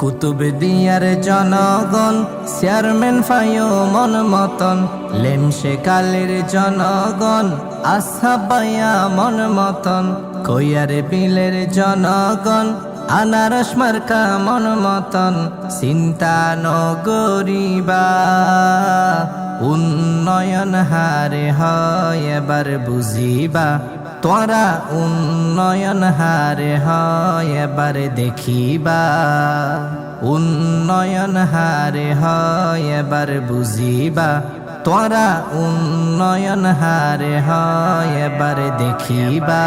কুতুবদিয়ার জনগণ চেয়ারম্যান ফায়ো মন মতন, লেমসে কালের জনগণ আসাবায়া মন মতন, কইয়ার বিলের জনগণ আনারস মার্কা মন মতন, চিন্তা নগরিবা উন্নয়ন হারে হয় এবার বুঝিবা, তোরা উন্নয়ন হারে হয় এবার দেখিবা, উন্নয়ন হারে হয় এবার বুঝিবা, তোরা উন্নয়ন হারে হয় এবার দেখিবা।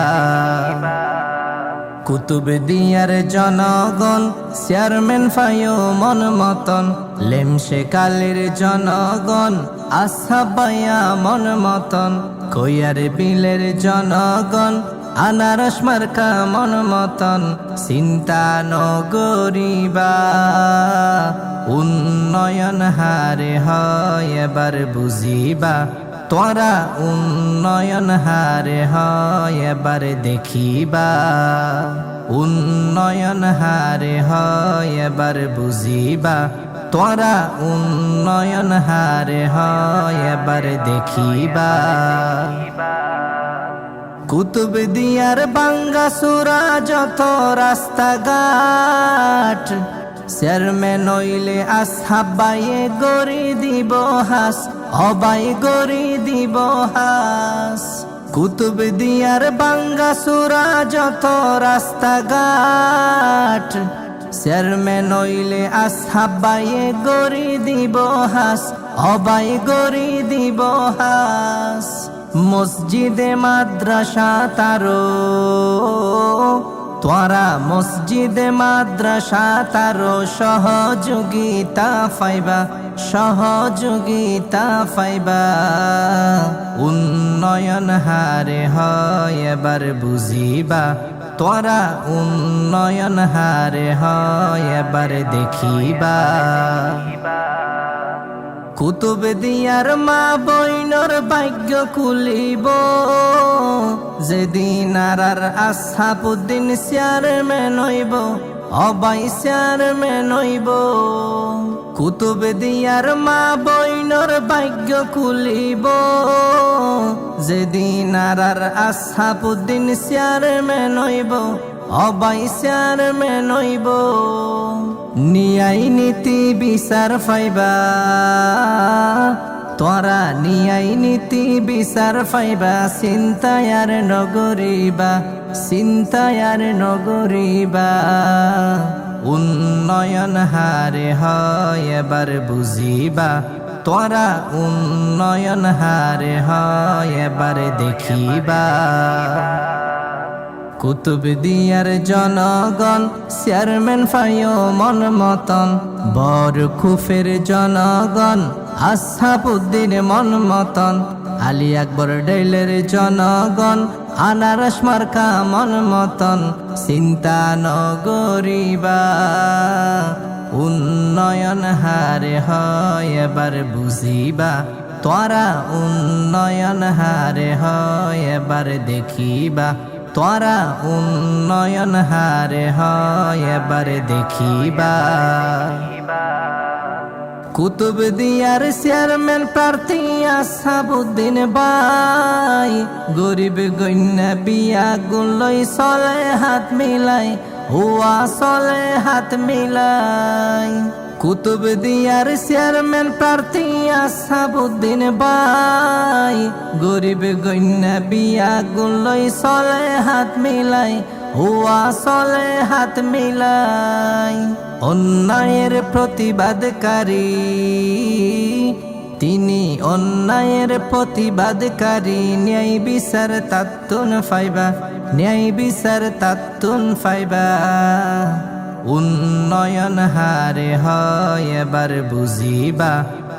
কুতুবদিয়ার জনগণ চেয়ারম্যান ফায়ো মন মতন, লেমসে কালের জনগণ আসাবায়া মন মতন, কইয়ার বিলের জনগণ আনারস মার্কা মন মতন, চিন্তা নগরিবা উন্নয়ন হারে হয় এবার বুঝিবা, তোরা উন্নয়ন হারে হয় এবার দেখিবা, উন্নয়ন হারে হয় এবার বুঝিবা, তোরা উন্নয়ন হারে হয় এবার দেখিবা। কুতুবদিয়ার বাঙ্গাসুরা যত রাস্তাঘাট, চেয়ারম্যান হইলে আসহাবায়ে গড়ি দিব হাস, অবাই গড়ি দিব হাস। কুতুবদিয়ার বাঙ্গাসুরা যত রাস্তাঘাট, চেয়ারম্যান হইলে আসহাবায়ে গড়ি দিব হাস, অবাই গড়ি দিব হাস। মসজিদে মাদ্রাসা তারো, তোরা মসজিদে মাদ্রাসা তারো সহযোগিতা পাইবা, সহযোগিতা পাইবা, উন্নয়ন হারে হয় এবার বুঝিবা, তোরা উন্নয়ন হারে হয় এবার দেখিবা। কুতুবদিয়ার মা বইনর ভাগ্য খুলিব, যেদিন আর আসহাবুদ্দিন চেয়ারম্যান হইব, অবাই চেয়ারম্যান হইব। কুতুবদিয়ার মা বইনর ভাগ্য খুলিব, যেদিন আর আসহাবুদ্দিন চেয়ারম্যান হইব, অবাই চেয়ারম্যান হইব। নিয়াই নীতি বিচার পাইবা, তোরা নিয়াই নীতি বিচার পাইবা, চিন্তায় আর নগরিবা, চিন্তায় আর নগরিবা, উন্নয়ন হারে হয় এবার বুঝিবা, তোরা উন্নয়ন হারে হয় এবার দেখিবা। কুতুবদিয়ার জনগণ চেয়ারম্যান ফায়ো মন মতন, বরখুফের জনগণ আসহাবুদ্দিন মন মতন, আলী আকবর ডেইলের জনগণ আনারস মার্কা মন মতন, চিন্তা নগরিবা উন্নয়ন হারে হয় এবার বুঝিবা, তোরা উন্নয়ন হারে হয় এবার দেখিবা, তোরা উন্নয়ন হারে হয় এবার দেখিবা। কুতুবদিয়ার চেয়ারম্যান প্রার্থী আসহাবুদ্দিন ভাই, গরিব গণ্যা বিয়া গুলই চলে হাত মিলাই, হুয়া চলে হাত মিলাই। কুতুবদিয়ার চেয়ারম্যান প্রার্থী আসহাবুদ্দিন ভাই, গরিব গণ্যা বিয়া গুলই চলে হাত মিলাই, হুয়া চলে হাত মিলাই। অন্যায়ের প্রতিবাদকারী তিনি, অন্যায়ের প্রতিবাদকারী, ন্যায় বিচার তাত্তুন পাইবা, ন্যায় বিচার তাত্তুন পাইবা, উন্নয়ন হারে হয় এবার বুঝিবা,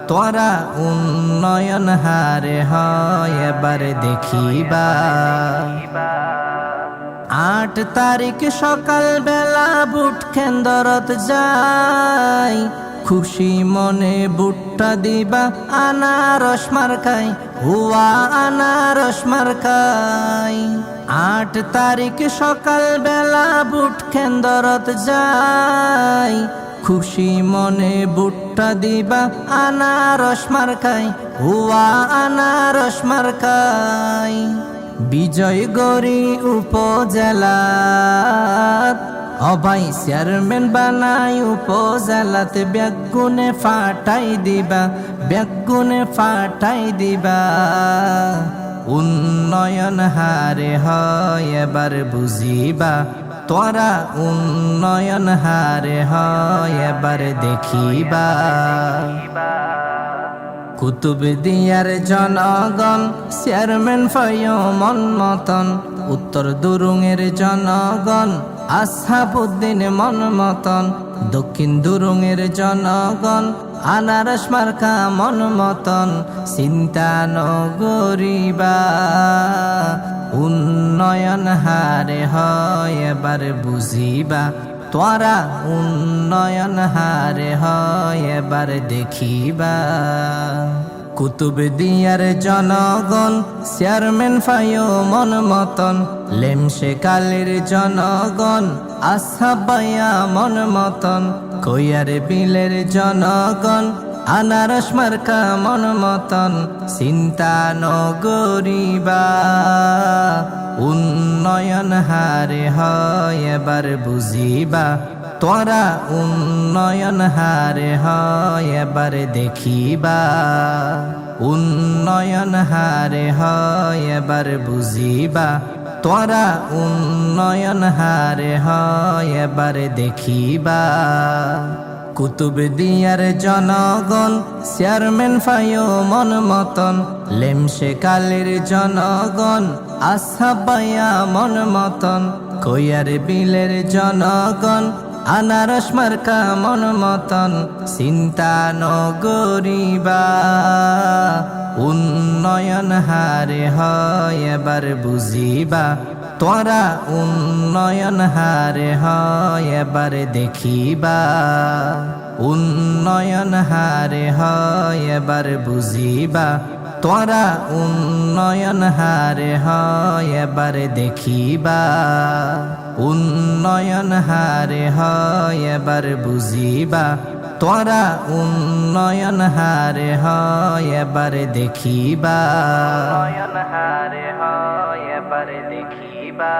তোরা উন্নয়ন হারে হয় এবার দেখিবা। 8 তারিখ সকাল বেলা বুট কেন্দ্রত যাই, খুশি মনে বুটটা দিবা আনারস মার্কাই, হুয়া আনারস মার্কাই। 8 তারিখ সকাল বেলা বুট কেন্দ্রত যাই, খুশি মনে ভুট্টা দিবা আনারস মার্কাই হুয়া আনারস মার্কাই বিজয় গড়ি উপজেলা অবাই চেয়ারম্যান বানাই উপজেলাতে ব্যাগুনে ফাটাই দিবা ব্যাগুনে ফাটাই দিবা উন্নয়ন হারে হয় এবার বুঝিবা তোরা উন্নয়ন হারে হয় এবার দেখিবা কুতুবদিয়ার জনগণ চেয়ারম্যান ফয়মন মতন উত্তর দুরুঙের জনগণ আসহাবউদ্দিন মন মতন দক্ষিণ দুরুঙের জনগণ আনারস মার্কা মন মতন চিন্তা নগরিবা উন্নয়ন হারে হয় এবার বুঝিবা তোরা উন্নয়ন হারে হয় এবার দেখিবা কুতুবদিয়ার জনগণ চেয়ারম্যান ফয়মন মতন লেমসে কালের জনগণ আসহাবায়া মন মতন কইয়ার বিলের জনগণ আনারস মার্কা মন মতন চিন্তা নগরিবা উন্নয়ন হারে হয় এবার বুঝিবা তোরা উন্নয়ন হারে হয় এবার দেখিবা উন্নয়ন হারে হয় এবার বুঝিবা তোরা উন্নয়ন হারে হয় এবার দেখিবা কুতুবদিয়ার জনগণ চেয়ারম্যান ফয়মন মতন লেমসে কালের জনগণ আসহাবায়া মন মতন কইয়ার বিলের জনগণ আনারস মার্কা মন মতন চিন্তা নগরিবা উন্নয়ন হারে হয় এবার বুঝিবা তোরা উন্নয়ন হারে হয় এবার দেখিবা উন্নয়ন হারে হয় এবার বুঝিবা তোরা উন্নয়ন হারে হয় এবার দেখিবা উন্নয়ন হারে হয় এবার বুঝিবা তোরা উন্নয়ন হারে হয় এবার দেখিবা উন্নয়ন হারে হয় এবার দেখিবা।